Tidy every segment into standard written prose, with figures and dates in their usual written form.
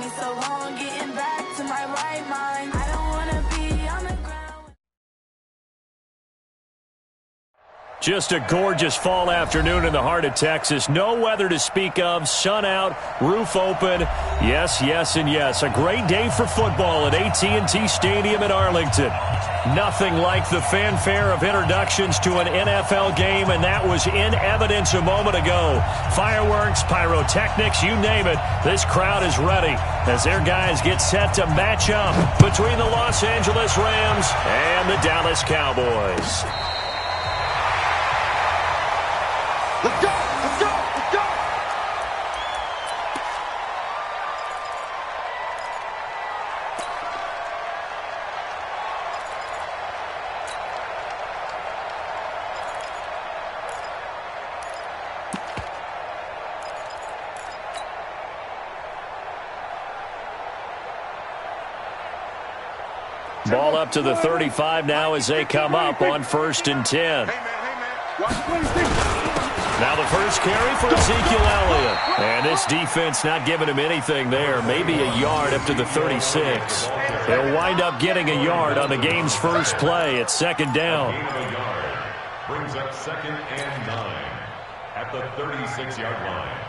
me so long getting back to my right mind. I don't wanna be on the ground. Just a gorgeous fall afternoon in the heart of Texas. No weather to speak of. Sun out, roof open. Yes, yes, and yes. A great day for football at AT&T Stadium in Arlington. Nothing like the fanfare of introductions to an NFL game, and that was in evidence a moment ago. Fireworks, pyrotechnics, you name it. This crowd is ready as their guys get set to match up between the Los Angeles Rams and the Dallas Cowboys. Let's go! Let's go! Let's go! Ball up to the 35 now as they come up on 1st and 10. Now the first carry for Ezekiel Elliott. And this defense not giving him anything there. Maybe a yard up to the 36. They'll wind up getting a yard on the game's first play at 2nd down. Brings up 2nd and 9 at the 36-yard line.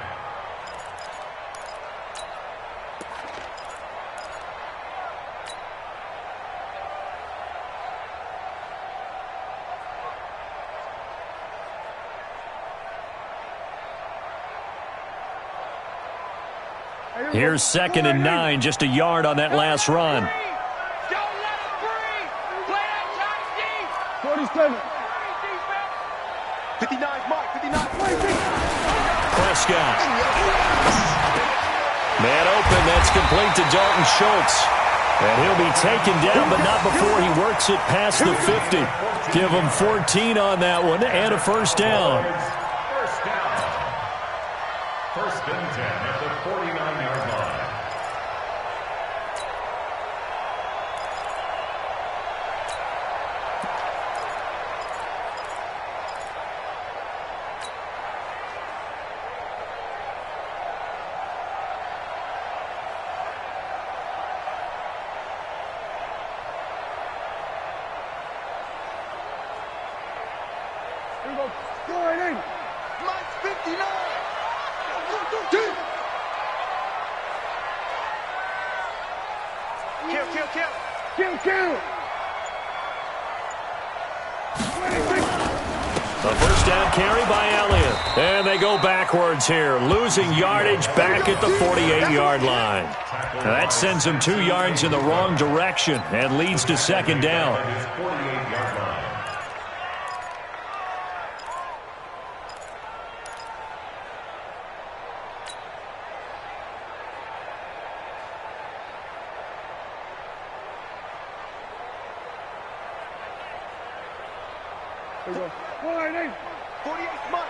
Here's 2nd and 9, just a yard on that last run. 47. 59, Mike, 59. Prescott. Man open, that's complete to Dalton Schultz. And he'll be taken down, but not before he works it past the 50. Give him 14 on that one and a first down. First and 10 at the 49-yard line. Here we go. Go right in. Mike's 59. Kill. A first down carry by Elliott. And they go backwards here, losing yardage back at the 48-yard line. Now that sends them 2 yards in the wrong direction and leads to 2nd down. His 48-yard line. Here we go. Go right in. 48, Mike.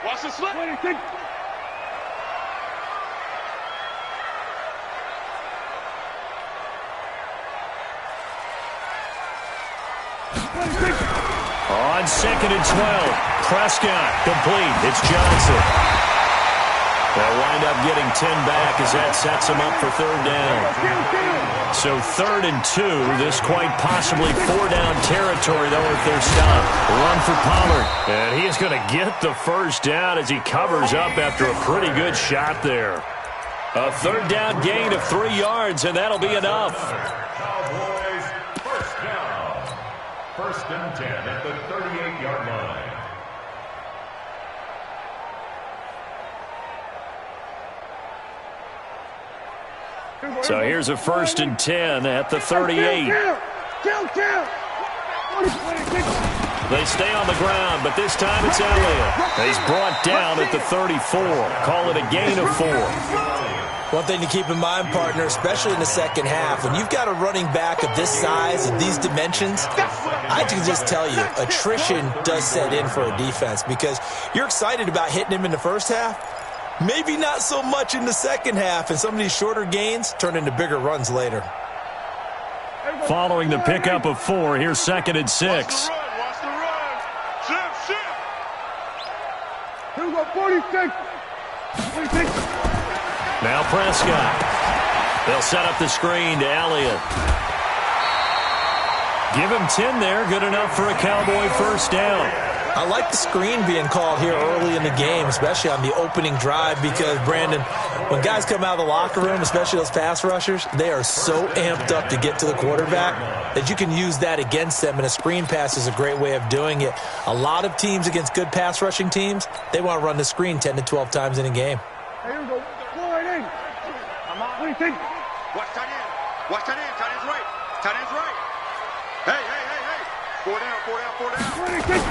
Watch the slip. 26. On 2nd and 12, Prescott complete. It's Johnson. They'll wind up getting 10 back as that sets them up for 3rd down. So 3rd and 2, this quite possibly 4-down territory, though, if they're stopped. Run for Pollard. And he is going to get the first down as he covers up after a pretty good shot there. A 3rd down gain of 3 yards, and that'll be enough. Cowboys, first down. 1st and 10 at the 38-yard line. So here's a 1st and 10 at the 38. Kill. They stay on the ground, but this time it's Elliott. He's brought down at the 34. Call it a gain of 4. One thing to keep in mind, partner, especially in the second half, when you've got a running back of this size and these dimensions, I can just tell you, attrition does set in for a defense because you're excited about hitting him in the first half. Maybe not so much in the second half, and some of these shorter gains turn into bigger runs later. Following the pickup of 4, here's 2nd and 6. Watch the run. Shift. Here we go, 46. Now Prescott. They'll set up the screen to Elliott. Give him 10 there. Good enough for a Cowboy first down. I like the screen being called here early in the game, especially on the opening drive, because, Brandon, when guys come out of the locker room, especially those pass rushers, they are so amped up to get to the quarterback that you can use that against them, and a screen pass is a great way of doing it. A lot of teams against good pass rushing teams, they want to run the screen 10 to 12 times in a game. Hey, here we go. Go right in. What do you think? Watch tight end. Watch tight end. Tight end's right. Tight end's right. Hey. 4 down. What do you think?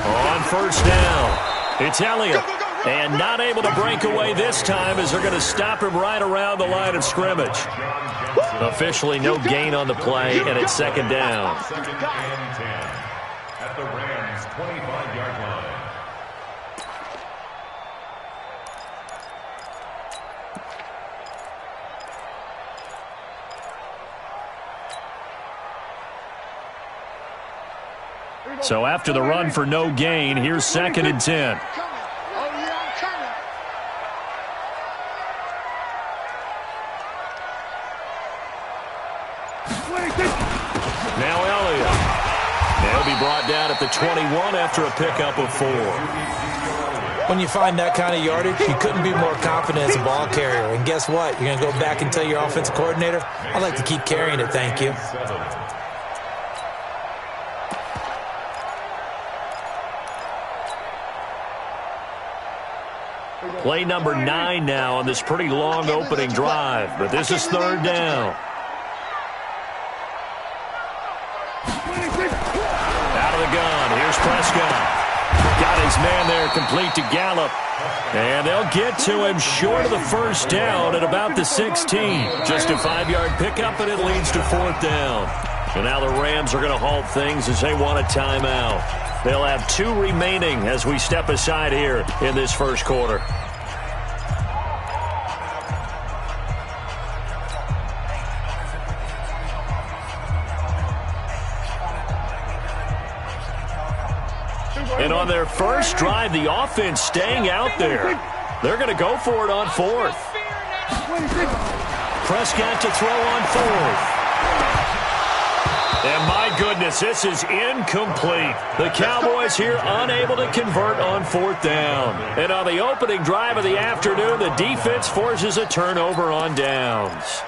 On first down, it's Elliott. And not able to break away this time as they're going to stop him right around the line of scrimmage. Officially no gain on the play, and it's second down. Second and 10 at the Rams' 25-yard line. So after the run for no gain, here's second and 10. Now Elliott. They'll be brought down at the 21 after a pickup of 4. When you find that kind of yardage, you couldn't be more confident as a ball carrier. And guess what? You're going to go back and tell your offensive coordinator, I'd like to keep carrying it, thank you. Play number 9 now on this pretty long opening drive, but this is third down. Out of the gun, here's Prescott. Got his man there complete to Gallup. And they'll get to him short of the first down at about the 16. Just a 5-yard pickup, and it leads to fourth down. And now the Rams are going to halt things as they want a timeout. They'll have 2 remaining as we step aside here in this first quarter. And on their first drive, the offense staying out there. They're going to go for it on fourth. Prescott to throw on fourth. And my goodness, this is incomplete. The Cowboys here unable to convert on fourth down. And on the opening drive of the afternoon, the defense forces a turnover on downs.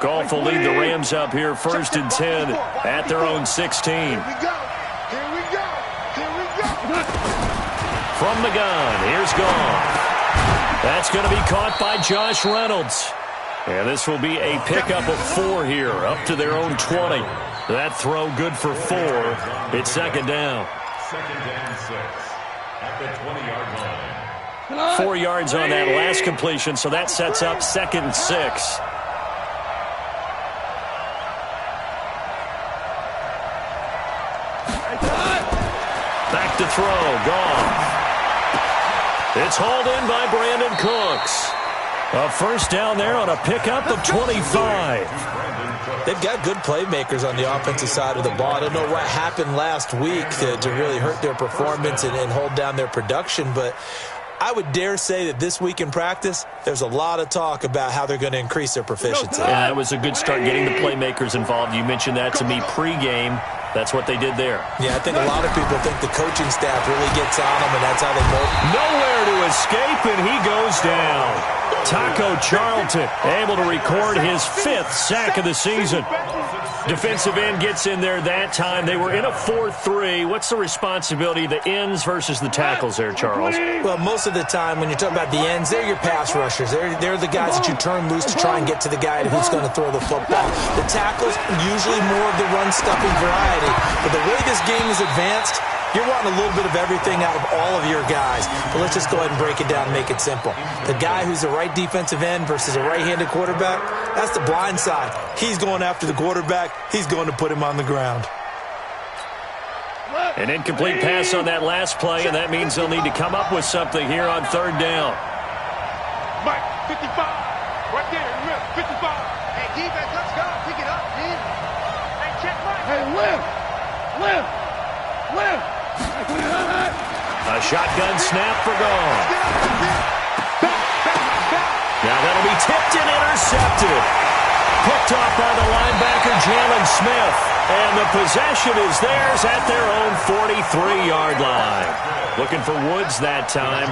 Goff will lead the Rams up here first and 10 at their own 16. Here we go. From the gun, here's Goff. That's going to be caught by Josh Reynolds. And this will be a pickup of 4 here, up to their own 20. That throw good for 4. It's second down. Second and 6 at the 20-yard line. 4 yards on that last completion, so that sets up second and 6. Back to throw, Goff. It's hauled in by Brandon Cooks. A first down there on a pickup of 25. They've got good playmakers on the offensive side of the ball. I don't know what happened last week to really hurt their performance and hold down their production, but I would dare say that this week in practice, there's a lot of talk about how they're going to increase their proficiency. Yeah, it was a good start getting the playmakers involved. You mentioned that to me pregame. That's what they did there. Yeah, I think a lot of people think the coaching staff really gets on them, and that's how they mold. Nowhere to escape, and he goes down. Taco Charlton able to record his 5th sack of the season. Defensive end gets in there that time. They were in a 4-3. What's the responsibility of the ends versus the tackles there, Charles? Well, most of the time when you're talking about the ends, they're your pass rushers. They're the guys that you turn loose to try and get to the guy who's going to throw the football. The tackles, usually more of the run-stuffing variety. But the way this game is advanced, you're wanting a little bit of everything out of all of your guys. But let's just go ahead and break it down and make it simple. The guy who's the right defensive end versus a right-handed quarterback, that's the blind side. He's going after the quarterback. He's going to put him on the ground. An incomplete pass on that last play, and that means they'll need to come up with something here on third down. Mike, 55. Right there, Lim, 55. Hey, defense, let's go. Pick it up, dude. Hey, check Mike. Hey, Lim. A shotgun snap for Goff. Now that'll be tipped and intercepted. Picked off by the linebacker, Jalen Smith. And the possession is theirs at their own 43-yard line. Looking for Woods that time.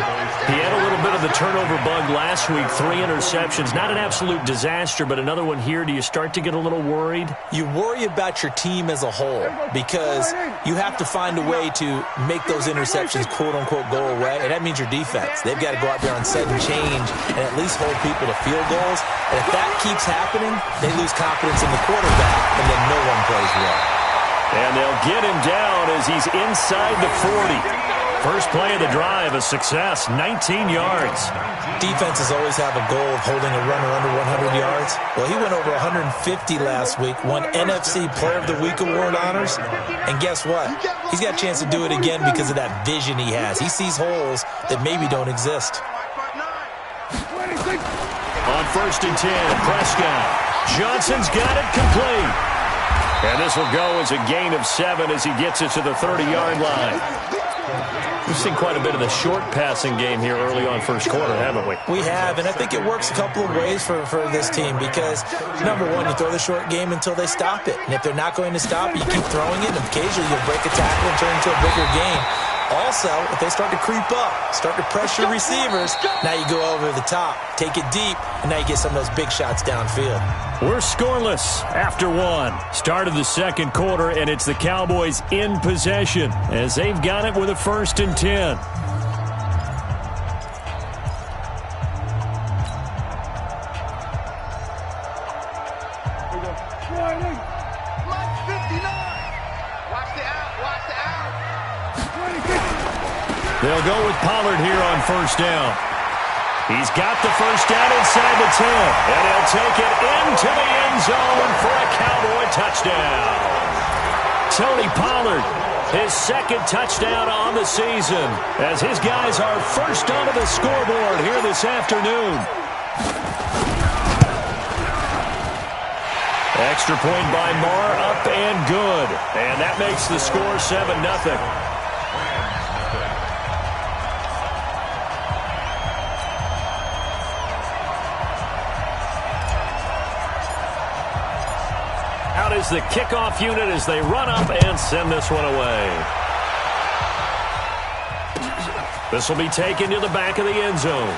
He had a little bit of the turnover bug last week. 3 interceptions. Not an absolute disaster, but another one here. Do you start to get a little worried? You worry about your team as a whole because you have to find a way to make those interceptions, quote-unquote, go away. And that means your defense. They've got to go out there and set and change and at least hold people to field goals. And if that keeps happening, they lose confidence in the quarterback, and then no one plays well. And they'll get him down as he's inside the 40. First play of the drive, a success, 19 yards. Defenses always have a goal of holding a runner under 100 yards. Well, he went over 150 last week, won NFC Player of the Week award honors. And guess what? He's got a chance to do it again because of that vision he has. He sees holes that maybe don't exist. On 1st and 10, Prescott. Johnson's got it complete. And this will go as a gain of 7 as he gets it to the 30-yard line. We've seen quite a bit of the short passing game here early on first quarter, haven't we? We have, and I think it works a couple of ways for this team because, number one, you throw the short game until they stop it. And if they're not going to stop it, you keep throwing it, and occasionally you'll break a tackle and turn into a bigger game. Also, if they start to creep up, start to pressure receivers, now you go over the top, take it deep, and now you get some of those big shots downfield. We're scoreless after 1. Start of the second quarter, and it's the Cowboys in possession as they've got it with a 1st and 10. They'll go with Pollard here on 1st down. He's got the 1st down inside the 10. And he'll take it into the end zone for a Cowboy touchdown. Tony Pollard, his 2nd touchdown on the season, as his guys are first onto the scoreboard here this afternoon. Extra point by Marr, up and good. And that makes the score 7-0. Out is the kickoff unit as they run up and send this one away. This will be taken to the back of the end zone.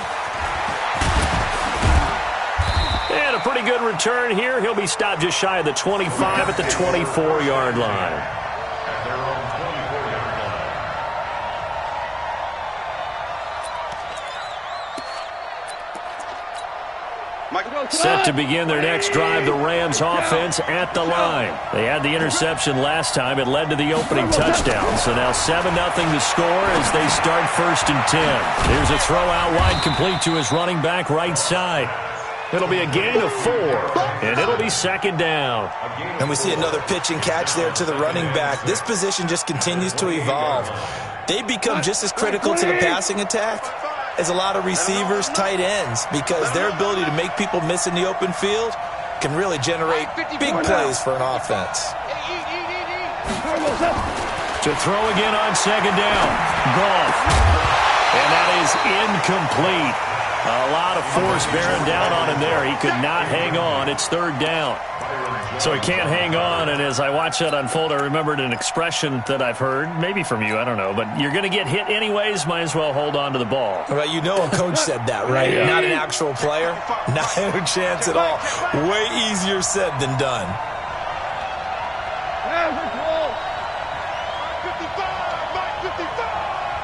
And a pretty good return here. He'll be stopped just shy of the 25 at the 24-yard line. Set to begin their next drive, the Rams offense at the line. They had the interception last time. It led to the opening touchdown. So now 7-0 to score as they start 1st and 10. Here's a throw out wide complete to his running back right side. It'll be a gain of 4, and it'll be 2nd down. And we see another pitch and catch there to the running back. This position just continues to evolve. They become just as critical to the passing attack as a lot of receivers, tight ends, because their ability to make people miss in the open field can really generate big plays for an offense. To throw again on 2nd down. Goff. And that is incomplete. A lot of force bearing down on him there. He could not hang on. It's 3rd down. So he can't hang on, and as I watch that unfold, I remembered an expression that I've heard, maybe from you, I don't know, but you're going to get hit anyways, might as well hold on to the ball. Well, you know a coach said that, right? Yeah. Not an actual player. Not a chance at all. Way easier said than done.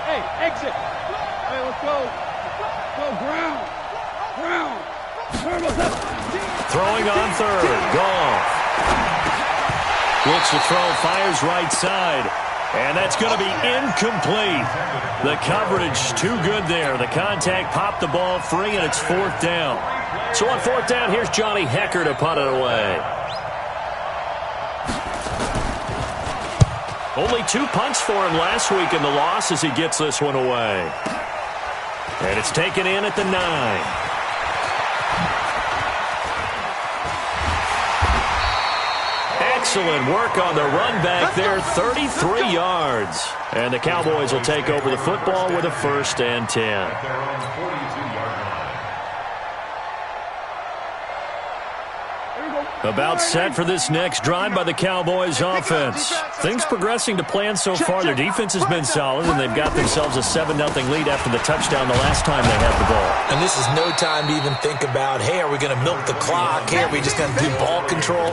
Hey, exit. Hey, let's go. Go, ground. Throwing on 3rd. Goff. Looks to throw, fires right side. And that's going to be incomplete. The coverage too good there. The contact popped the ball free, and it's 4th down. So on 4th down, here's Johnny Hecker to punt it away. Only 2 punts for him last week in the loss as he gets this one away. And it's taken in at the 9. Excellent work on the run back there, 33 yards. And the Cowboys will take over the football with a 1st and 10. About set for this next drive by the Cowboys offense. Things progressing to plan so far. Their defense has been solid, and they've got themselves a 7-0 lead after the touchdown the last time they had the ball. And this is no time to even think about, hey, are we going to milk the clock? Hey, are we just going to do ball control?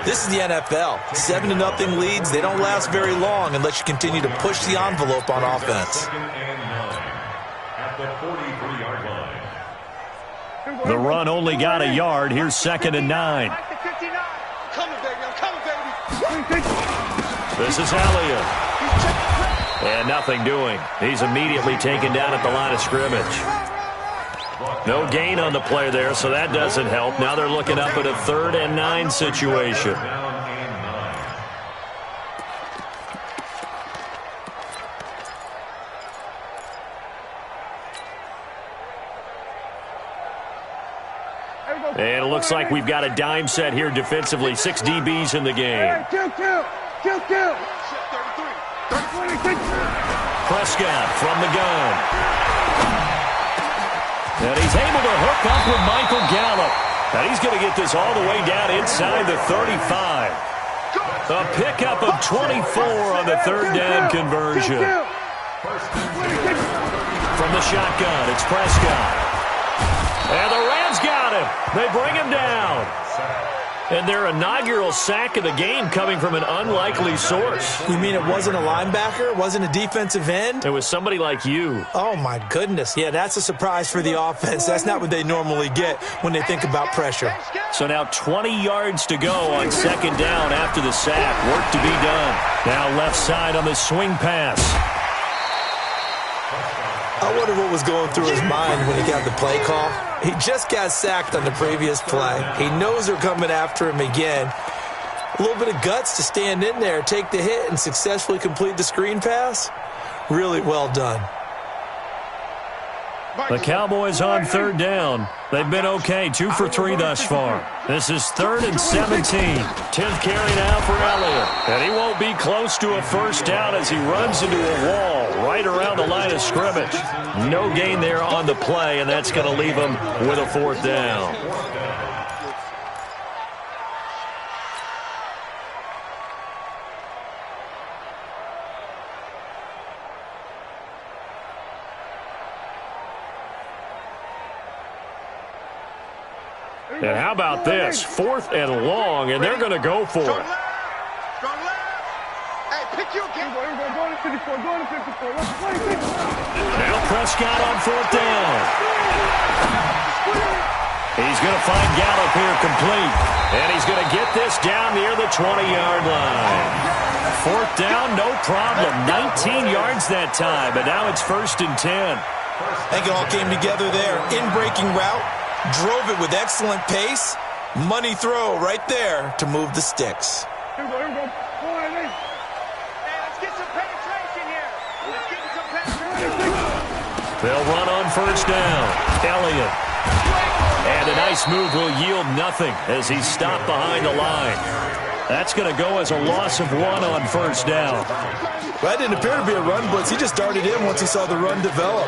This is the NFL. 7-0 leads, they don't last very long unless you continue to push the envelope on offense. At the 43-yard line. The run only got a yard. Here's 2nd and 9. Coming, baby. I'm coming, baby. This is Elliott. And nothing doing. He's immediately taken down at the line of scrimmage. No gain on the play there, so that doesn't help. Now they're looking up at a 3rd and 9 situation. And it looks like we've got a dime set here defensively. 6 DBs in the game. Prescott from the gun. And he's able to hook up with Michael Gallup. And he's going to get this all the way down inside the 35. A pickup of 24 on the 3rd down conversion. From the shotgun, it's Prescott. And the Rams got him. They bring him down. And their inaugural sack of the game coming from an unlikely source. You mean it wasn't a linebacker? It wasn't a defensive end? It was somebody like you. Oh, my goodness. Yeah, that's a surprise for the offense. That's not what they normally get when they think about pressure. So now 20 yards to go on 2nd down after the sack. Work to be done. Now left side on the swing pass. I wonder what was going through his mind when he got the play call. He just got sacked on the previous play. He knows they're coming after him again. A little bit of guts to stand in there, take the hit, and successfully complete the screen pass. Really well done. The Cowboys on 3rd down. They've been okay, 2 for 3 thus far. This is 3rd and 17. 10th carry now for Elliott. And he won't be close to a 1st down as he runs into a wall right around the line of scrimmage. No gain there on the play, and that's going to leave him with a 4th down. And how about this? 4th and long, and they're going to go for it. Strong left. Hey, pick you again. Go to 54. Now Prescott on 4th down. He's going to find Gallup here complete. And he's going to get this down near the 20-yard line. 4th down, no problem. 19 yards that time, but now it's 1st and 10. I think it all came together there. In-breaking route. Drove it with excellent pace. Money throw right there to move the sticks. Here we go. Hey, let's get some penetration here. Let's get some penetration. They'll run on 1st down. Elliott. And a nice move will yield nothing as he's stopped behind the line. That's going to go as a loss of 1 on 1st down. That didn't appear to be a run blitz. He just darted in once he saw the run develop.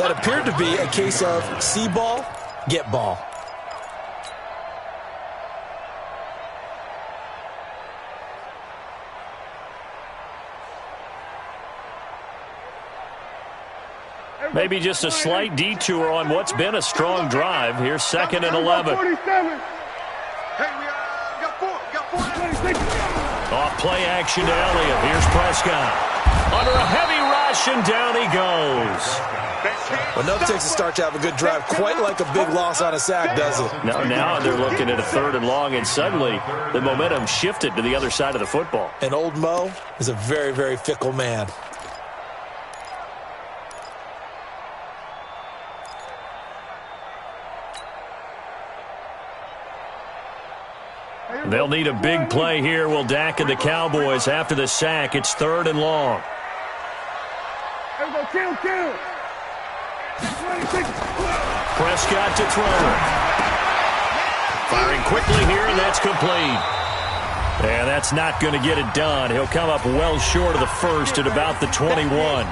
That appeared to be a case of see ball, get ball. Maybe just a slight detour on what's been a strong drive. Here's 2nd and 11. 47. Hey, we got 4. Off play action to Elliott. Here's Prescott. Under a heavy rush, and down he goes. Well, nothing takes a start to have a good drive, quite like a big loss on a sack, does it? Now they're looking at a 3rd and long, and suddenly the momentum shifted to the other side of the football. And old Mo is a very, very fickle man. They'll need a big play here. Will Dak and the Cowboys after the sack. It's 3rd and long. Kill. Prescott to throw. Firing quickly here, and that's complete. And that's not going to get it done. He'll come up well short of the first at about the 21.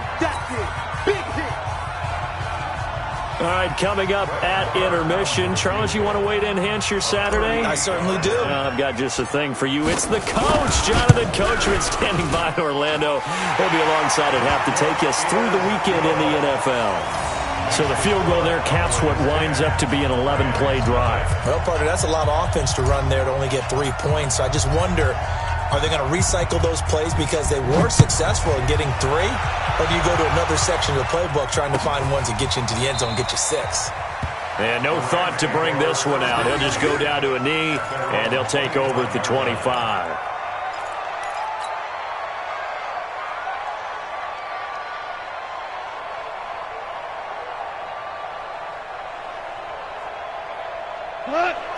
All right, coming up at intermission. Charles, you want to wait to enhance your Saturday? I certainly do. I've got just a thing for you. It's the coach, Jonathan Coachman, standing by in Orlando. He'll be alongside at half to take us through the weekend in the NFL. So the field goal there caps what winds up to be an 11-play drive. Well, partner, that's a lot of offense to run there to only get 3 points. So I just wonder, are they going to recycle those plays because they were successful in getting 3? Or do you go to another section of the playbook trying to find ones that get you into the end zone and get you 6? And no thought to bring this one out. He'll just go down to a knee, and they'll take over at the 25.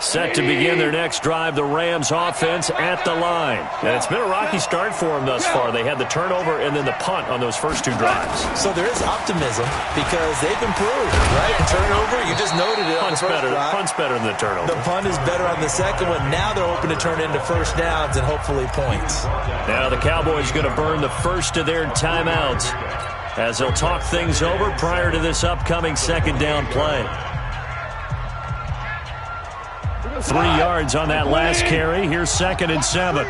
Set to begin their next drive, the Rams offense at the line. And it's been a rocky start for them thus far. They had the turnover and then the punt on those first 2 drives. So there is optimism because they've improved, right? And turnover, you just noted it on the first drive. Punt's better than the turnover. The punt is better on the second one. Now they're hoping to turn into first downs and hopefully points. Now the Cowboys going to burn the first of their timeouts as they'll talk things over prior to this upcoming second down play. 3 yards on that last carry. Here's 2nd and 7.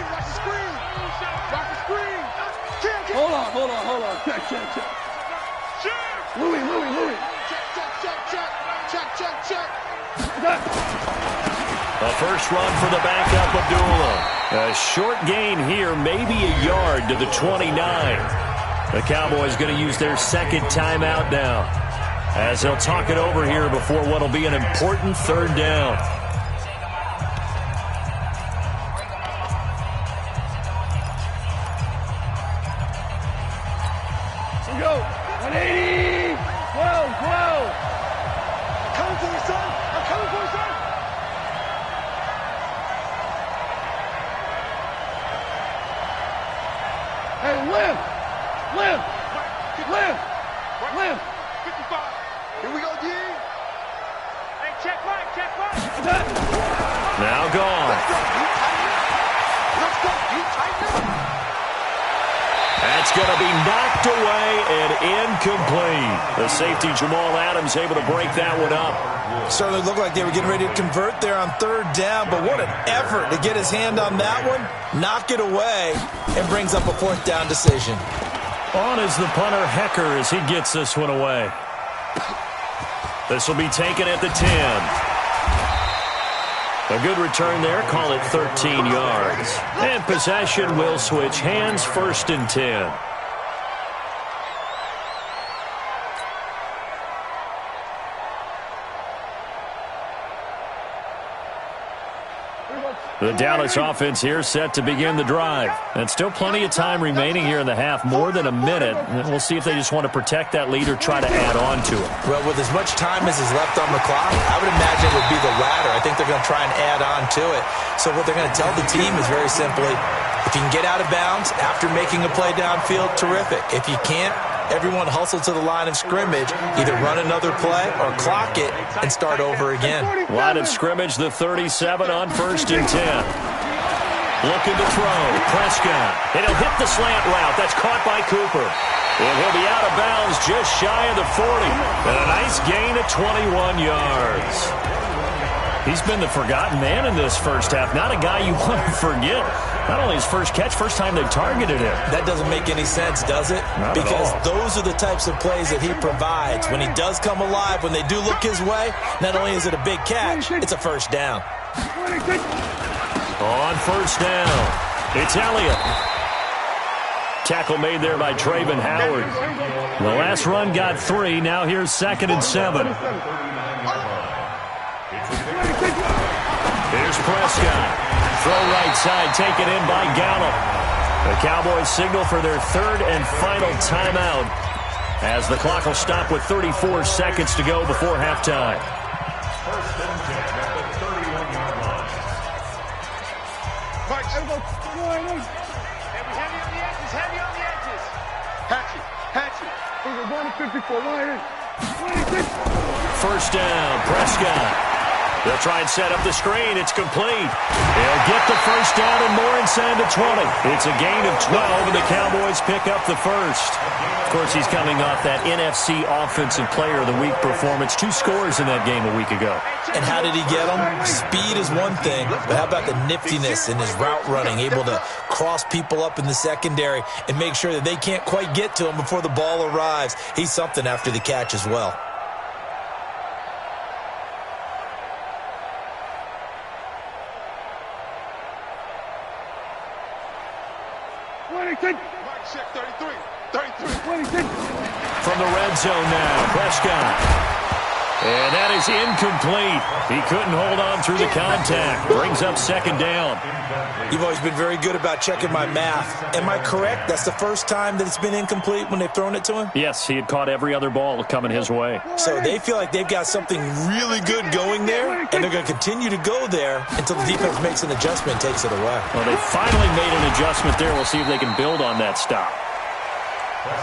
Hold on. Check. Louis. Check. A first run for the backup, Abdullah. A short gain here, maybe a yard to the 29. The Cowboys going to use their 2nd timeout now as they'll talk it over here before what will be an important 3rd down. Go. 180. Whoa. I'm coming for you, son. Hey, limb. 55. Here we go, D. Hey, check right. Now gone. Let's go. You tighten up. That's going to be knocked away and incomplete. The safety, Jamal Adams, able to break that one up. Certainly looked like they were getting ready to convert there on 3rd down, but what an effort to get his hand on that one, knock it away, and brings up a 4th down decision. On is the punter, Hecker, as he gets this one away. This will be taken at the 10. A good return there, call it 13 yards. And possession will switch hands, 1st and 10. The Dallas offense here set to begin the drive. And still plenty of time remaining here in the half, more than a minute. And we'll see if they just want to protect that lead or try to add on to it. Well, with as much time as is left on the clock, I would imagine it would be the latter. I think they're going to try and add on to it. So what they're going to tell the team is very simply, if you can get out of bounds after making a play downfield, terrific. If you can't, everyone hustle to the line of scrimmage, either run another play or clock it and start over again. Line of scrimmage, the 37 on 1st and 10. Looking to throw, Prescott. And he'll hit the slant route. That's caught by Cooper. And he'll be out of bounds just shy of the 40. And a nice gain of 21 yards. He's been the forgotten man in this first half. Not a guy you want to forget. Not only his first catch, first time they targeted him. That doesn't make any sense, does it? Not because at all. Those are the types of plays that he provides. When he does come alive, when they do look his way, not only is it a big catch, it's a first down. On 1st down, it's Elliott. Tackle made there by Traven Howard. The last run got 3. Now here's 2nd and 7. Here's Prescott. Throw right side, taken in by Gallup. The Cowboys signal for their 3rd and final timeout as the clock will stop with 34 seconds to go before halftime. 1st and 10 at the 31-yard line. Heavy on the edges, heavy on the edges. Hatchet. We're going to 54, right in. 26. First down, Prescott. They'll try and set up the screen. It's complete. They'll get the first down and more inside the 20. It's a gain of 12, and the Cowboys pick up the first. Of course, he's coming off that NFC Offensive Player of the Week performance. 2 scores in that game a week ago. And how did he get them? Speed is one thing, but how about the niftiness in his route running, able to cross people up in the secondary and make sure that they can't quite get to him before the ball arrives. He's something after the catch as well. From the red zone now, Prescott. And that is incomplete. He couldn't hold on through the contact. Brings up second down. You've always been very good about checking my math. Am I correct? That's the first time that it's been incomplete when they've thrown it to him? Yes, he had caught every other ball coming his way. So they feel like they've got something really good going there, and they're going to continue to go there until the defense makes an adjustment and takes it away. Well, they finally made an adjustment there. We'll see if they can build on that stop.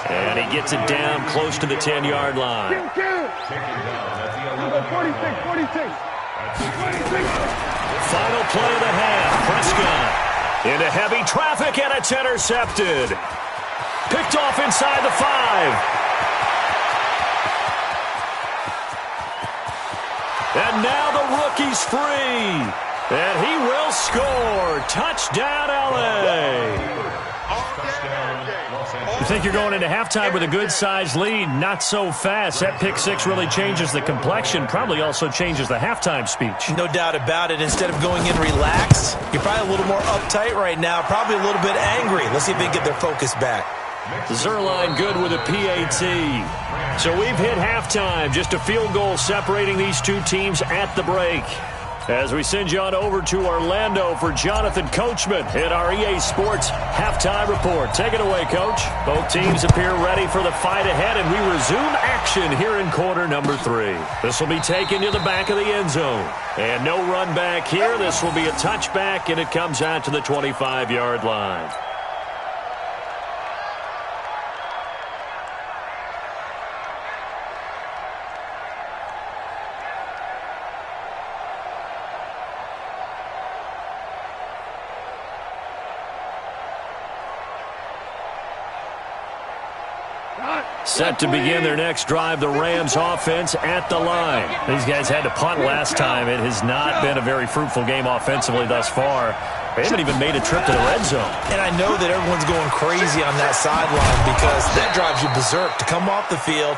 And he gets it down close to the 10-yard line. 46. Final play of the half. Prescott into heavy traffic, and it's intercepted. Picked off inside the 5. And now the rookie's free. And he will score. Touchdown, L.A. You think you're going into halftime with a good-sized lead? Not so fast. That pick 6 really changes the complexion, probably also changes the halftime speech. No doubt about it. Instead of going in relaxed, you're probably a little more uptight right now, probably a little bit angry. Let's see if they can get their focus back. Zerline good with a PAT. So we've hit halftime. Just a field goal separating these two teams at the break. As we send you on over to Orlando for Jonathan Coachman in our EA Sports Halftime Report. Take it away, Coach. Both teams appear ready for the fight ahead, and we resume action here in quarter number 3. This will be taken to the back of the end zone. And no run back here. This will be a touchback, and it comes out to the 25-yard line. Set to begin their next drive, the Rams offense at the line. These guys had to punt last time. It has not been a very fruitful game offensively thus far. They haven't even made a trip to the red zone. And I know that everyone's going crazy on that sideline because that drives you berserk to come off the field,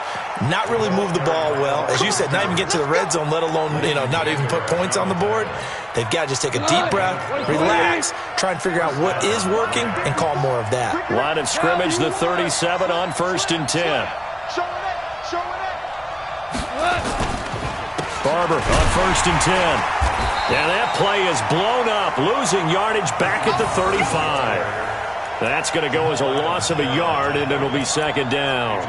not really move the ball well. As you said, not even get to the red zone, let alone, not even put points on the board. They've got to just take a deep breath, relax, try and figure out what is working, and call more of that. Line of scrimmage, the 37 on 1st and 10. Barber on 1st and 10. And that play is blown up, losing yardage back at the 35. That's going to go as a loss of a yard, and it'll be second down.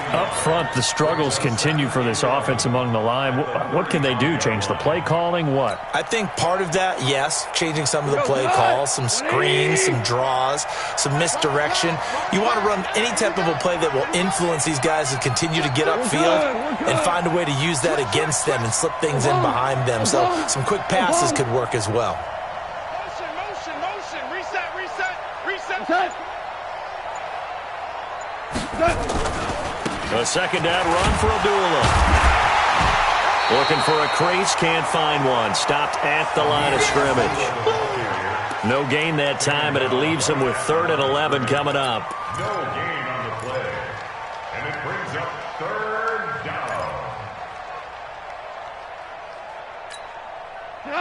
Up front, the struggles continue for this offense among the line. What can they do? Change the play calling? What? I think part of that, yes, changing some of the play calls, some screens, some draws, some misdirection. You want to run any type of a play that will influence these guys to continue to get upfield and find a way to use that against them and slip things in behind them. So some quick passes could work as well. Motion. Reset. A second down run for Abdullah. Looking for a crease, can't find one. Stopped at the line of scrimmage. No gain that time, but it leaves him with 3rd and 11 coming up. No gain on the play. And it brings up 3rd down.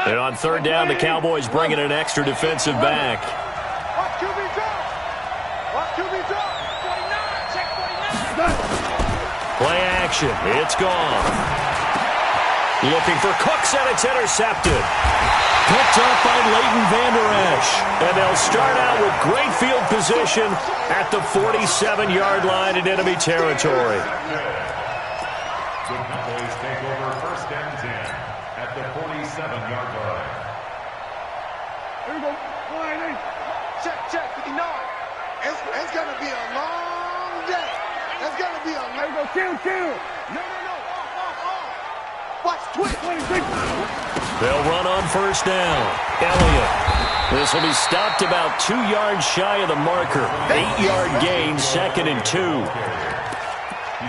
And on 3rd down, the Cowboys bringing an extra defensive back. Watch QB drop. 49. Check 49. Play action. It's gone. Looking for Cooks, and it's intercepted. Picked up by Leighton Vander Esch. And they'll start out with great field position at the 47-yard line in enemy territory. The Cowboys take over 1st and 10 at the 47-yard line. Here we go. Check, 59. It's going to be a long day. It's going to be a long day. Kill. No. Off. Watch, 26. They'll run on first down. Elliott. This will be stopped about 2 yards shy of the marker. 8-yard gain, 2nd and 2.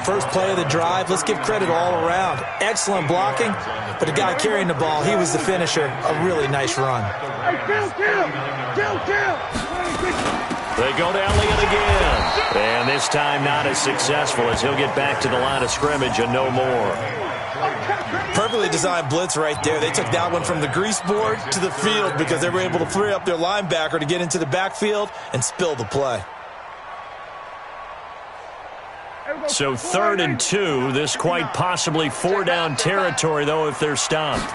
First play of the drive, let's give credit all around. Excellent blocking, but the guy carrying the ball, he was the finisher. A really nice run. Kill. They go to Elliott again. And this time not as successful as he'll get back to the line of scrimmage and no more. Perfectly designed blitz right there. They took that one from the grease board to the field because they were able to free up their linebacker to get into the backfield and spill the play. So 3rd and 2. This quite possibly 4-down territory, though, if they're stopped.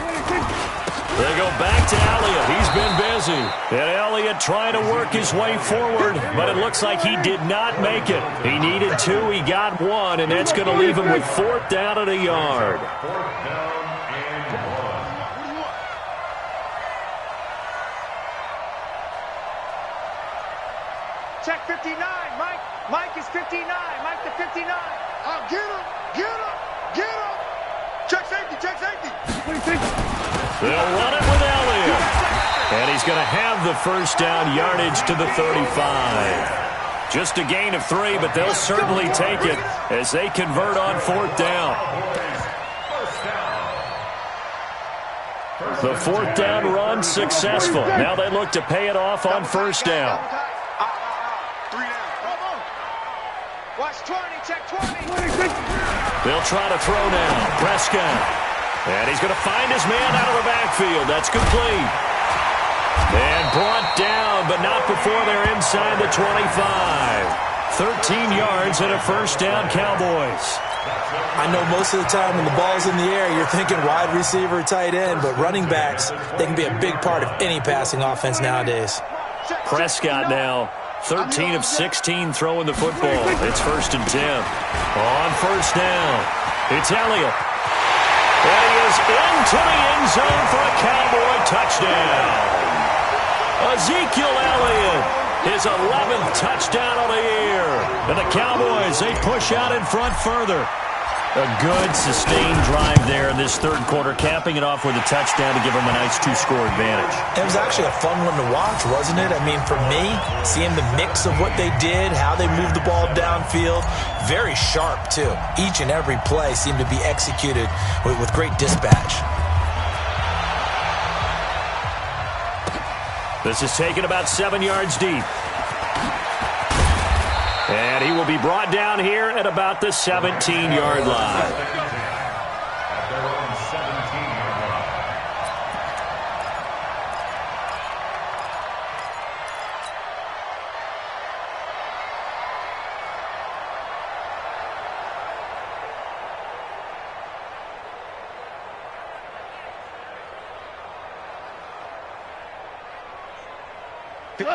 They go back to Elliott. He's been busy. And Elliott trying to work his way forward, but it looks like he did not make it. He needed 2. He got 1, and that's going to leave him with 4th down at a yard. 4th down and 1. Check 59, Mike. Mike is 59. Mike to 59. Get him. Check safety. They'll run it with Elliott. And he's going to have the first down, yardage to the 35. Just a gain of 3, but they'll certainly take it as they convert on 4th down. The 4th down run successful. Now they look to pay it off on 1st down. 3 down. Watch 20, check 20. They'll try to throw now. Prescott. And he's going to find his man out of the backfield. That's complete. And brought down, but not before they're inside the 25. 13 yards and a first down, Cowboys. I know most of the time when the ball's in the air, you're thinking wide receiver, tight end, but running backs, they can be a big part of any passing offense nowadays. Prescott now, 13 of 16 throwing the football. It's 1st and 10. On first down, it's Elliott. And he is into the end zone for a Cowboy touchdown. Ezekiel Elliott, his 11th touchdown of the year. And the Cowboys, they push out in front further. A good, sustained drive there in this 3rd quarter, capping it off with a touchdown to give them a nice 2-score advantage. It was actually a fun one to watch, wasn't it? I mean, for me, seeing the mix of what they did, how they moved the ball downfield, very sharp, too. Each and every play seemed to be executed with great dispatch. This is taken about 7 yards deep. And he will be brought down here at about the 17-yard line. At their own 17-yard line.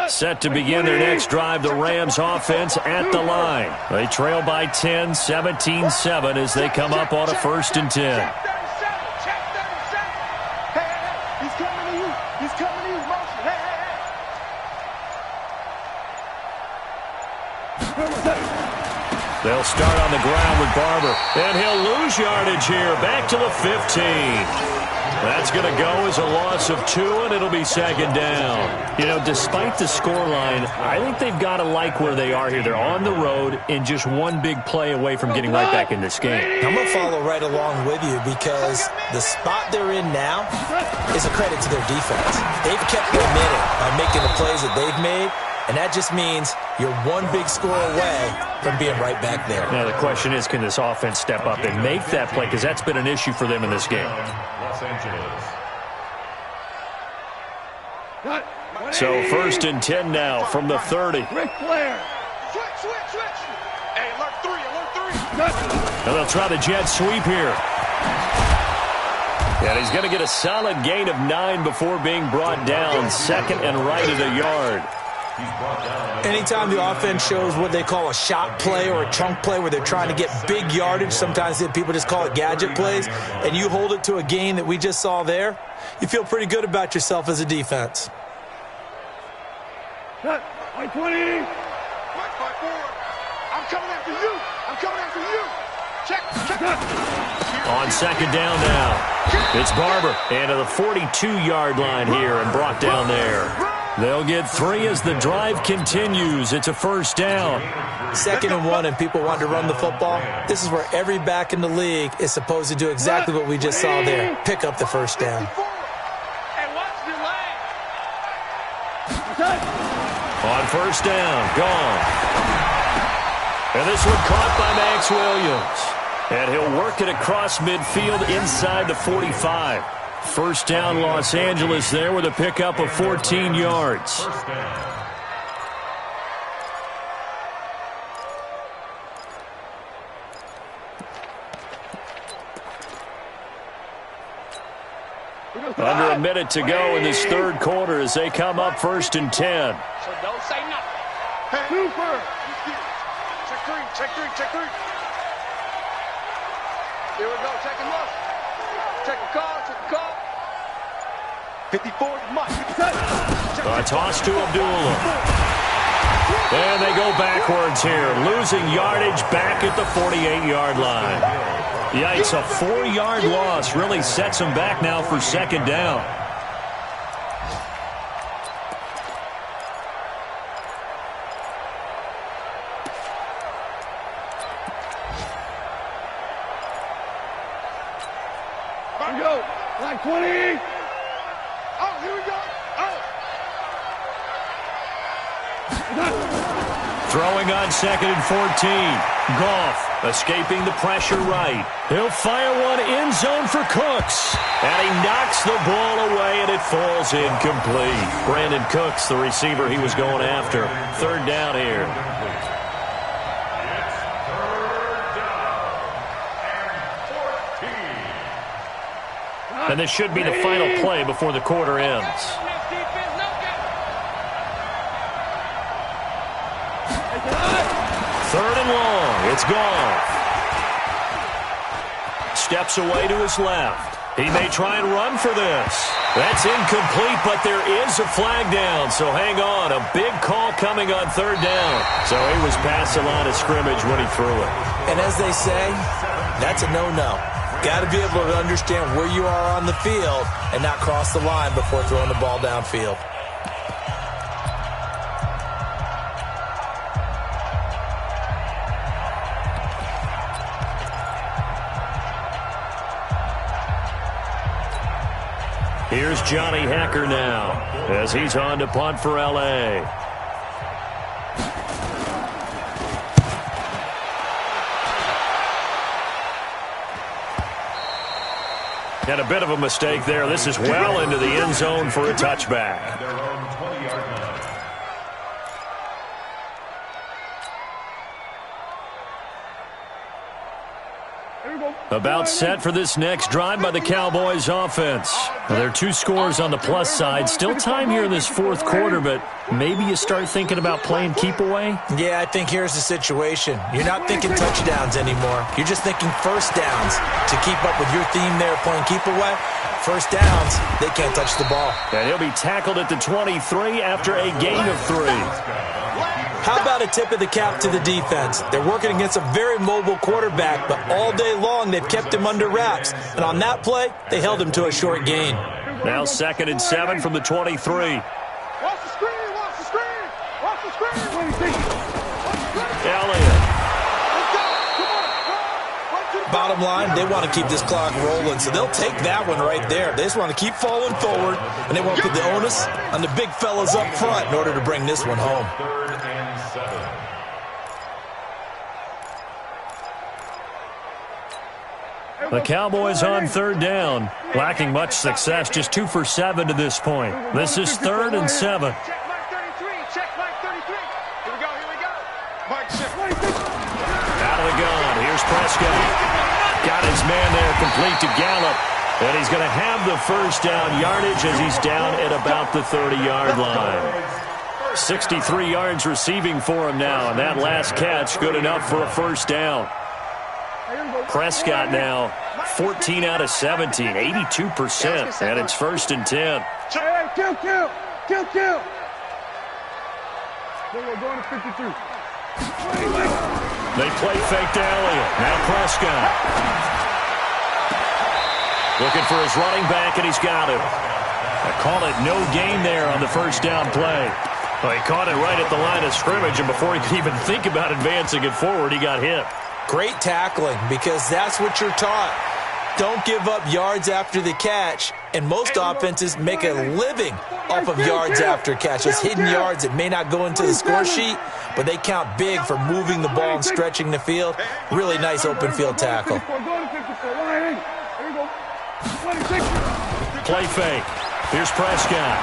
Set to begin their next drive, the Rams offense at the line. They trail by 10, 17-7 as they come up on a 1st and 10. Check 37. Hey, he's coming to you. Motion. Hey. They'll start on the ground with Barber. And he'll lose yardage here. Back to the 15. That's going to go as a loss of 2, and it'll be 2nd down. You know, despite the scoreline, I think they've got to like where they are here. They're on the road and just one big play away from getting right back in this game. I'm going to follow right along with you because the spot they're in now is a credit to their defense. They've kept them in it by making the plays that they've made, and that just means you're one big score away from being right back there. Now, the question is, can this offense step up and make that play? Because that's been an issue for them in this game. Los Angeles. So 1st and 10 now from the 30. Ric Flair. Switch. Hey, alert 3. And they'll try the jet sweep here. And he's going to get a solid gain of 9 before being brought down. 2nd and right at a yard. Anytime the offense shows what they call a shot play or a chunk play where they're trying to get big yardage, sometimes people just call it gadget plays, and you hold it to a gain that we just saw there, you feel pretty good about yourself as a defense. Cut. 20. Mike 5-4. I'm coming after you. I'm coming after you. Check. On second down now, it's Barber into the 42-yard line here and brought down there. They'll get 3 as the drive continues. It's a first down. 2nd and 1 and people want to run the football. This is where every back in the league is supposed to do exactly what we just saw there. Pick up the first down. On first down, gone. And this one caught by Max Williams. And he'll work it across midfield inside the 45. First down, Los Angeles there with a pickup of 14 yards. Under a minute to go in this third quarter as they come up 1st and 10. So don't say nothing. Hey, Cooper. Check three. Here we go. Check him up. Check the call. 54, Mike. A toss to Abdullah. And they go backwards here, losing yardage back at the 48-yard line. Yikes, a 4-yard loss really sets them back now for second down. Here we go. Like 20. Oh, here we go. Throwing on 2nd and 14. Goff escaping the pressure right. He'll fire one end zone for Cooks. And he knocks the ball away, and it falls incomplete. Brandon Cooks, the receiver he was going after. Third down here. And this should be the final play before the quarter ends. Third and long. It's Goff. Steps away to his left. He may try and run for this. That's incomplete, but there is a flag down, so hang on. A big call coming on third down. So he was past the line of scrimmage when he threw it. And as they say, that's a no-no. Got to be able to understand where you are on the field and not cross the line before throwing the ball downfield. Here's Johnny Hacker now as he's on to punt for L.A. And a bit of a mistake there. This is well into the end zone for a touchback. Their own 20-yard line. About set for this next drive by the Cowboys offense. There are 2 scores on the plus side. Still time here in this fourth quarter, but maybe you start thinking about playing keep away? Yeah, I think here's the situation. You're not thinking touchdowns anymore. You're just thinking first downs. To keep up with your theme there, playing keep away, first downs, they can't touch the ball. And he'll be tackled at the 23 after a gain of 3. How about a tip of the cap to the defense? They're working against a very mobile quarterback, but all day long they've kept him under wraps. And on that play, they held him to a short gain. Now 2nd and 7 from the 23. Watch the screen. Elliott. Bottom line, they want to keep this clock rolling, so they'll take that one right there. They just want to keep falling forward, and they want to put the onus on the big fellas up front in order to bring this one home. 3rd and 7. The Cowboys on third down, lacking much success, just 2 for 7 to this point. This is 3rd and 7. Check Mike 33. Check Mike 33. Here we go. Mike, check. Out of the gun. Here's Prescott. Got his man there, complete to Gallup. And he's going to have the first down yardage as he's down at about the 30-yard line. 63 yards receiving for him now, and that last catch good enough for a first down. Prescott now 14 out of 17, 82%, and it's 1st and 10. Kill. Going to 52. They play fake to Elliott. Now Prescott. Looking for his running back, and he's got it. I call it no gain there on the first down play. Well, he caught it right at the line of scrimmage, and before he could even think about advancing it forward, he got hit. Great tackling, because that's what you're taught. Don't give up yards after the catch, and most offenses make a living off of yards after catch. Those hidden yards that may not go into the score sheet, but they count big for moving the ball and stretching the field. Really nice open field tackle. Play fake. Here's Prescott.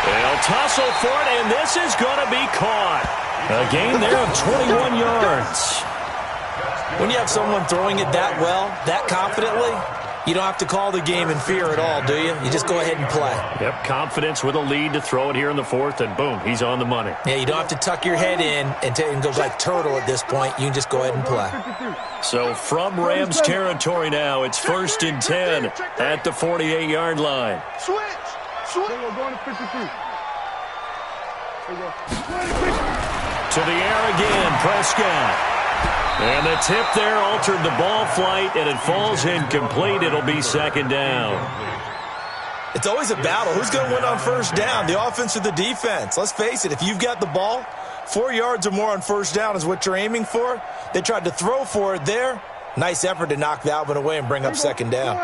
They'll tussle for it, and this is going to be caught. A gain there of 21 yards. When you have someone throwing it that well, that confidently, you don't have to call the game in fear at all, do you? You just go ahead and play. Yep, confidence with a lead to throw it here in the fourth, and boom, he's on the money. Yeah, you don't have to tuck your head in and go like turtle at this point. You can just go ahead and play. So from Rams territory now, it's 1st and 10 at the 48-yard line. Switch. Going to 53. To the air again, Prescott. And the tip there altered the ball flight, and it falls incomplete. It'll be 2nd down. It's always a battle. Who's going to win on first down, the offense or the defense? Let's face it, if you've got the ball, 4 yards or more on first down is what you're aiming for. They tried to throw for it there. Nice effort to knock that one away and bring up 2nd down.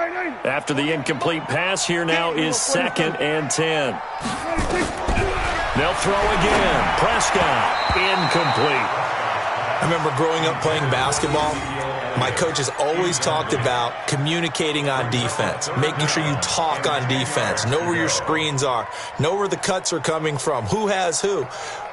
After the incomplete pass, here now is 2nd and 10. They'll throw again. Prescott, incomplete. I remember growing up playing basketball, my coaches always talked about communicating on defense, making sure you talk on defense, know where your screens are, know where the cuts are coming from, who has who.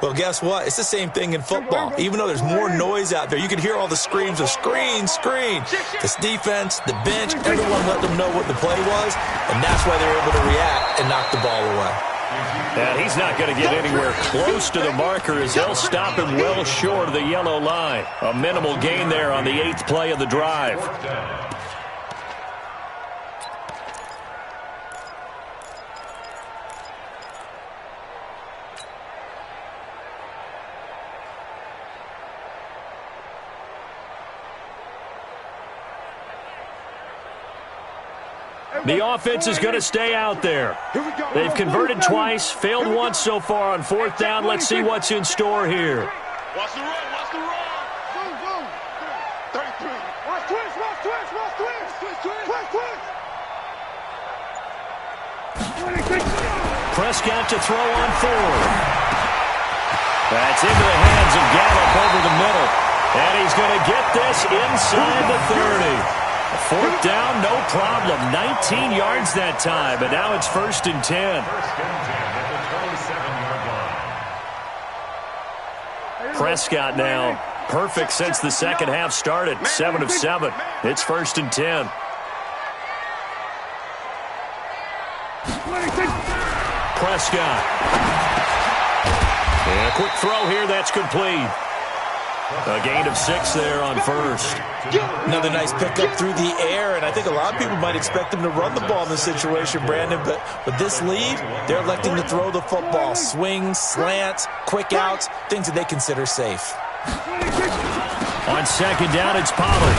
Well, guess what? It's the same thing in football. Even though there's more noise out there, you can hear all the screams of screen, screen. This defense, the bench, everyone let them know what the play was, and that's why they're able to react and knock the ball away. And he's not going to get anywhere close to the marker as they'll stop him well short of the yellow line. A minimal gain there on the 8th play of the drive. The offense is going to stay out there. They've converted twice, failed once so far on 4th down. Let's see what's in store here. Watch the run. Boom. 33. Watch twist. Prescott to throw on 4th. That's into the hands of Gallup over the middle. And he's going to get this inside the 30. 4th down, no problem. 19 yards that time, and now it's 1st and 10. 1st and 10 at the 27-yard line. Prescott now perfect since the second half started. 7 of 7. It's 1st and 10. Prescott. And a quick throw here, that's complete. A gain of 6 there on 1st. Another nice pickup through the air, and I think a lot of people might expect them to run the ball in this situation, Brandon, but with this lead, they're electing to throw the football. Swings, slants, quick outs, things that they consider safe. On 2nd down, it's Pollard.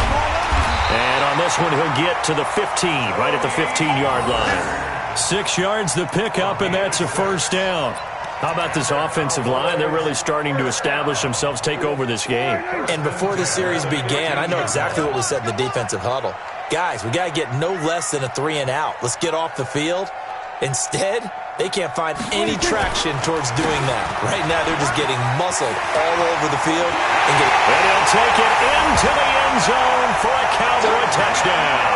And on this one, he'll get to the 15, right at the 15-yard line. 6 yards the pickup, and that's a 1st down. How about this offensive line? They're really starting to establish themselves, take over this game. And before the series began, I know exactly what we said in the defensive huddle. Guys, we got to get no less than a 3-and-out. Let's get off the field. Instead, they can't find any traction towards doing that. Right now, they're just getting muscled all over the field. And he'll take it into the end zone for a Cowboy touchdown.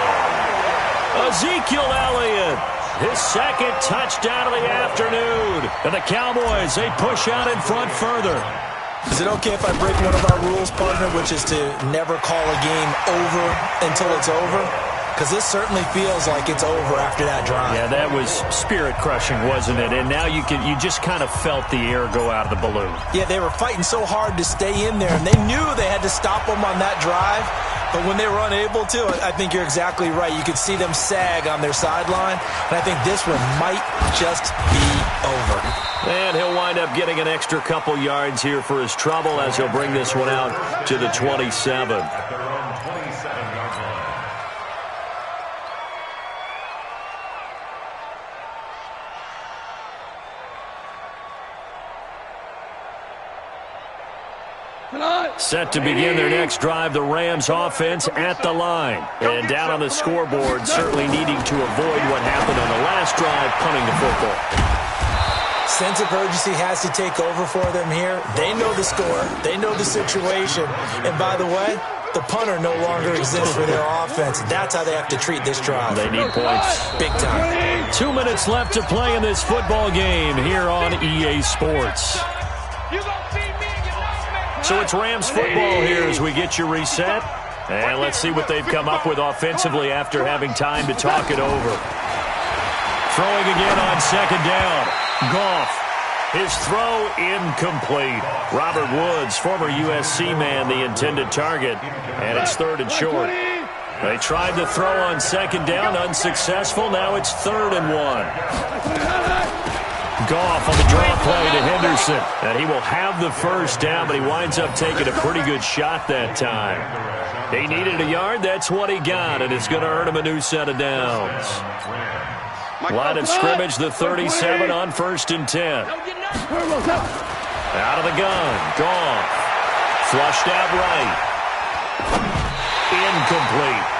Ezekiel Elliott. His 2nd touchdown of the afternoon. And the Cowboys, they push out in front further. Is it okay if I break one of our rules, partner, which is to never call a game over until it's over? Because this certainly feels like it's over after that drive. Yeah, that was spirit-crushing, wasn't it? And now you just kind of felt the air go out of the balloon. Yeah, they were fighting so hard to stay in there, and they knew they had to stop them on that drive. But when they were unable to, I think you're exactly right. You could see them sag on their sideline, and I think this one might just be over. And he'll wind up getting an extra couple yards here for his trouble as he'll bring this one out to the 27. At their own 27-yard line. Set to begin their next drive, the Rams offense at the line. And down on the scoreboard, certainly needing to avoid what happened on the last drive, punting the football. Sense of urgency has to take over for them here. They know the score. They know the situation. And by the way, the punter no longer exists for their offense. That's how they have to treat this drive. They need points. Big time. 2 minutes left to play in this football game here on EA Sports. So it's Rams football here as we get you reset. And let's see what they've come up with offensively after having time to talk it over. Throwing again on second down. Goff. His throw incomplete. Robert Woods, former USC man, the intended target. And it's 3rd and short. They tried to throw on second down, unsuccessful. Now it's 3rd and 1. Goff on the draw play to Henderson. And he will have the first down, but he winds up taking a pretty good shot that time. He needed a yard. That's what he got, and it's going to earn him a new set of downs. Line of scrimmage, the 37 on 1st and 10. Out of the gun. Goff. Flushed out right. Incomplete.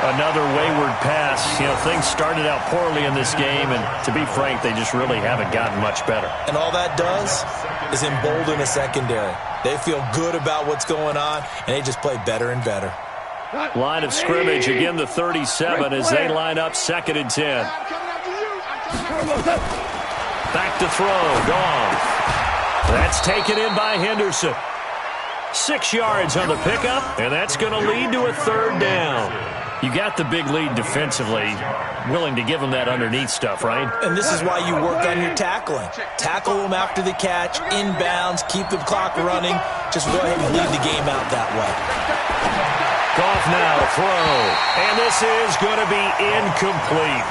Another wayward pass. You know, things started out poorly in this game, and to be frank, they just really haven't gotten much better. And all that does is embolden a secondary. They feel good about what's going on, and they just play better and better. Line of scrimmage, again the 37 as they line up 2nd and 10. Back to throw. Goff. That's taken in by Henderson. 6 yards on the pickup, and that's going to lead to a 3rd down. You got the big lead defensively, willing to give them that underneath stuff, right? And this is why you work on your tackling. Tackle them after the catch, inbounds, keep the clock running. Just go ahead and lead the game out that way. Goff now to throw, and this is going to be incomplete.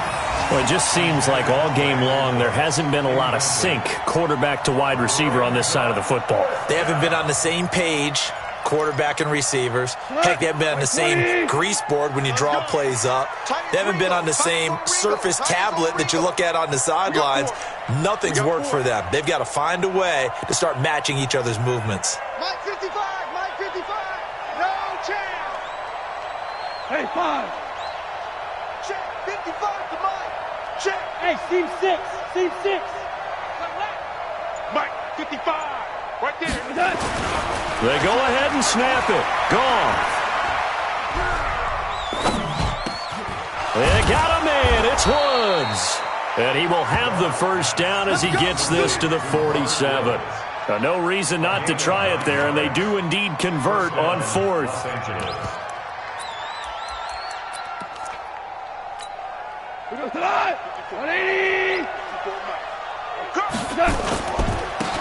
Well, it just seems like all game long there hasn't been a lot of sync quarterback to wide receiver on this side of the football. They haven't been on the same page, quarterback and receivers. Heck, they haven't been on the same grease board when you draw plays up. They haven't been on the same Surface tablet that you look at on the sidelines. Nothing's worked for them. They've got to find a way to start matching each other's movements. Mike 55, Mike 55, no chance. Hey, 5. Check, 55 to Mike. Check. Hey, seam 6, seam 6. Mike 55, right there. They go ahead and snap it. Goff. They got a man. It's Woods. And he will have the first down as he gets this to the 47. No reason not to try it there, and they do indeed convert on 4th.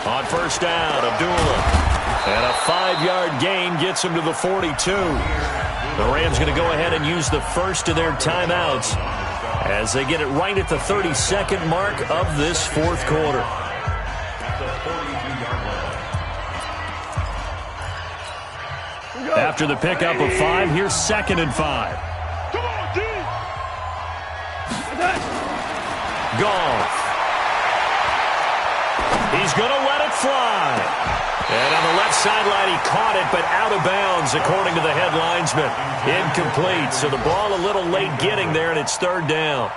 On 1st down, Abdullah. And a 5-yard gain gets him to the 42. The Rams going to go ahead and use the first of their timeouts as they get it right at the 32nd mark of this 4th quarter. After the pickup of 5, here's 2nd and 5. Goff. He's going to let it fly. And on the left sideline, he caught it, but out of bounds, according to the head linesman. Incomplete. So the ball a little late getting there, and it's 3rd down.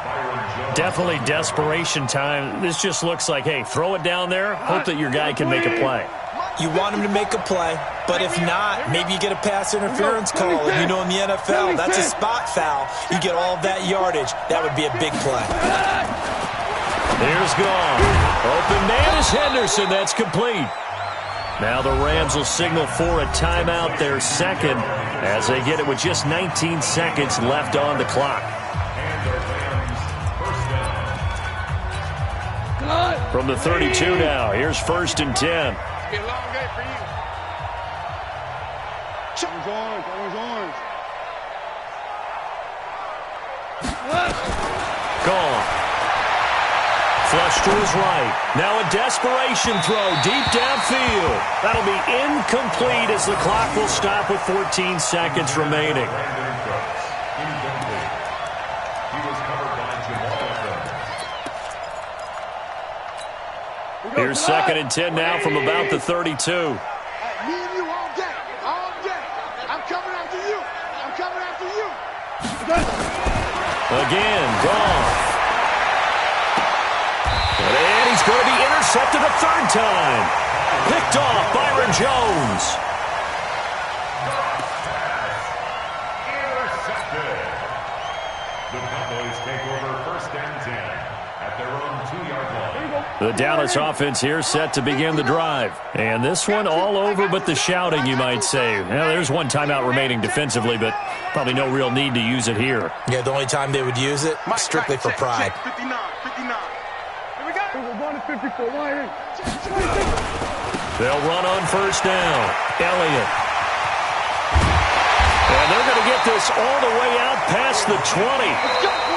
Definitely desperation time. This just looks like, hey, throw it down there, hope that your guy can make a play. You want him to make a play, but if not, maybe you get a pass interference call. And you know in the NFL, that's a spot foul. You get all of that yardage. That would be a big play. Here's Goff. Open man is Henderson. That's complete. Now the Rams will signal for a timeout, their 2nd, as they get it with just 19 seconds left on the clock. From the 32 now, here's 1st and 10. Be a long day for you. Orange, orange. Gone. Flush to his right. Now a desperation throw deep downfield. That'll be incomplete as the clock will stop with 14 seconds remaining. Here's 2nd and 10 now from about the 32. Me and you all day. All day. I'm coming after you. I'm coming after you. Again, Goff. And he's going to be intercepted a 3rd time. Picked off Byron Jones. Intercepted. The Cowboys take over 1st and 10 at their own 2-yard line. The Dallas offense here set to begin the drive. And this one all over but the shouting, you might say. Well, there's one timeout remaining defensively, but probably no real need to use it here. Yeah, the only time they would use it, strictly for pride. 59. Here we go. They'll run on 1st down. Elliott. And they're going to get this all the way out past the 20.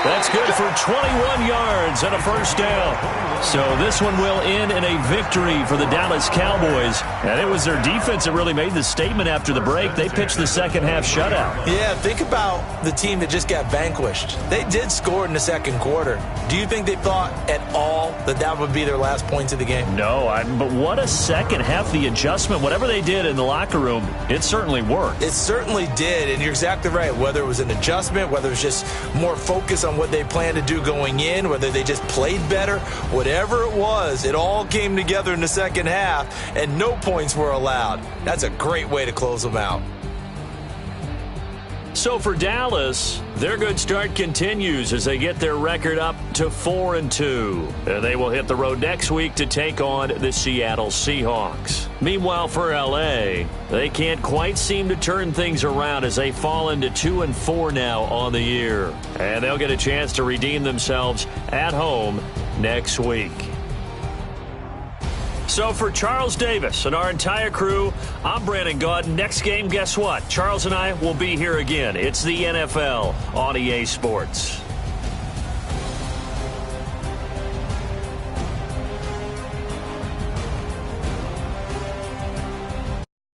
That's good for 21 yards and a 1st down. So this one will end in a victory for the Dallas Cowboys. And it was their defense that really made the statement after the break. They pitched the 2nd half shutout. Yeah, think about the team that just got vanquished. They did score in the 2nd quarter. Do you think they thought at all that that would be their last points of the game? No, but what a 2nd half. The adjustment, whatever they did in the locker room, it certainly worked. It certainly did, and you're exactly right. Whether it was an adjustment, whether it was just more focus on what they planned to do going in, whether they just played better, whatever it was, it all came together in the 2nd half, and no points were allowed. That's a great way to close them out. So for Dallas, their good start continues as they get their record up to 4-2. They will hit the road next week to take on the Seattle Seahawks. Meanwhile, for L.A., they can't quite seem to turn things around as they fall into 2-4 now on the year. And they'll get a chance to redeem themselves at home next week. So for Charles Davis and our entire crew, I'm Brandon Gaudin. Next game, guess what? Charles and I will be here again. It's the NFL on EA Sports.